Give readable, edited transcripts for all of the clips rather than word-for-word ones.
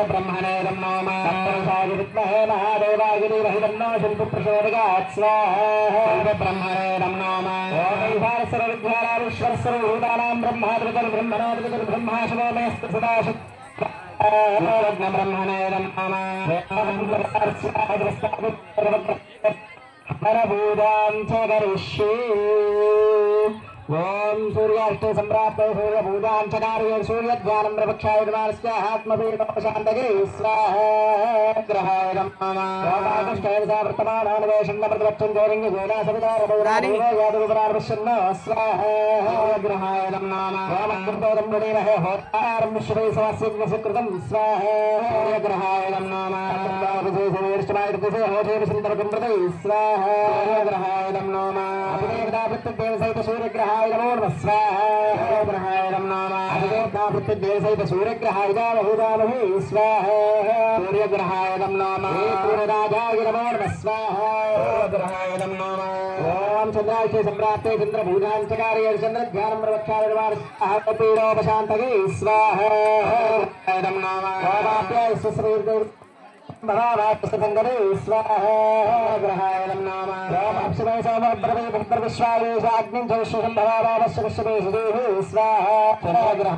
ब्रह्मणे विद्महे महादेवागिरिवहितन्नोषिप्रचोदयात् स्वाहा ब्रह्मणे सर्वविद्याराश्वरस्वरूपाणां ब्रह्माद्रिब्रह्मणोद्रिब्रह्मा शिवोमयस्तु सदाशिव ब्रह्मणे परभूतां च करिष्ये ओम सूर्याष्टे सम्प्राप्ते सूर्यपूजां च कार्ये सूर्यध्यानं प्रवक्षाय विमानस्य आत्मवीर्णोपशान्तये स्वाहा ग्रहाय नमः ओमाकृष्टाय सा वर्तमानानवेशन्न प्रतिवक्षं जोरिङ्गि गोलासवितारपौरादेवयादुपरार्पश्यन्न स्वाहा ग्रहाय नमः ओमकृतोदं गणेमहे होतारं विश्वे सवास्यज्ञसकृतं स्वाहा ग्रहाय नमः विशेषवीर्ष्टमाय कृते होतेविसन्तरकं प्रति स्वाहा ग्रहाय नमः अभिदेवता प्रत्यदेवसहित सूर्यग्रहाय नमो नमः स्वाहा ग्रहाय नमः अभिदेवता प्रत्यदेवसहित सूर्यग्रहाय बहुदामहे स्वाहा सूर्यग्रहाय नमः सूर्यराजाय नमो नमः स्वाहा ग्रहाय नमः ओम चंद्राक्षे सम्प्राप्ते चंद्रभूजांचकार्ये चंद्रध्यानं प्रवक्षाय पीडोपशान्तये स्वाहा नमः ओमाप्याय सुश्रीर्देव महावाक्यसंगरे स्वाहा ग्रहाय नमः अक्षरे सोमब्रवे भद्रविश्वावेशाग्निं च विश्वसंभवावस्य विश्ववेशदेः स्वाहा ग्रह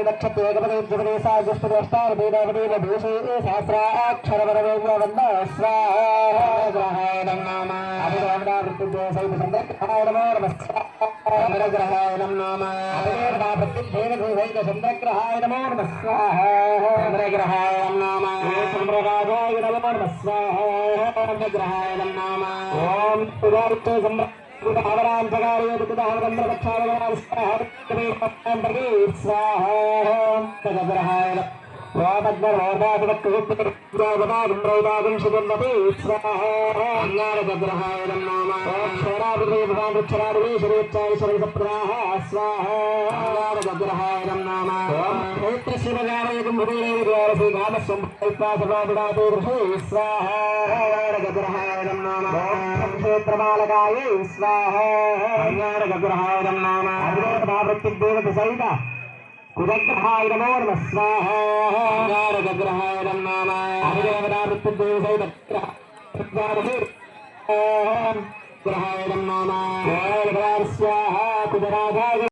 दक्षतेकपदे साजुष्टदेष्टारभूषे सहस्राक्षरवरवेन्द्रवन्द स्वाहा ग्रहाय नमः अभिदेवतावृत्तिदेवसहित चन्द्रग्रहाय नमो नमः चन्द्रग्रहाय नमः अभिदेवतावृत्तिदेवसहित चन्द्रग्रहाय नमो नमः स्वाहा चन्द्रग्रहाय नमः चन्द्रराजाय नमो नमः स्वाहा चन्द्रग्रहाय नमः ओम उदारिते आवरांतकार्ये स्वाहा तदग्रहाय वामद्मरोदागुं सुगन्धते स्वाहा अङ्गारग्रहाय नमः क्षरादिवेशरेच्छाय सर्वसप्रदाः स्वाहा अङ्गारग्रहाय नमः पवित्रशिवगामयकं हृदयेन्द्रियारसीगामस्वम्पैत्वासर्वादिदाते दृशे स्वाहा अङ्गारग्रहाय नमः क्षेत्रमालकाय स्वाहा अङ्गारग्रहाय नमः अभिदेवतावृत्तिदेवतसहित कुजग्रहाय नमो नमः स्वाहा अङ्गारग्रहाय नमः अभिदेवतावृत्तिदेवसहित ग्रहाय नमः स्वाहा कुजराजाय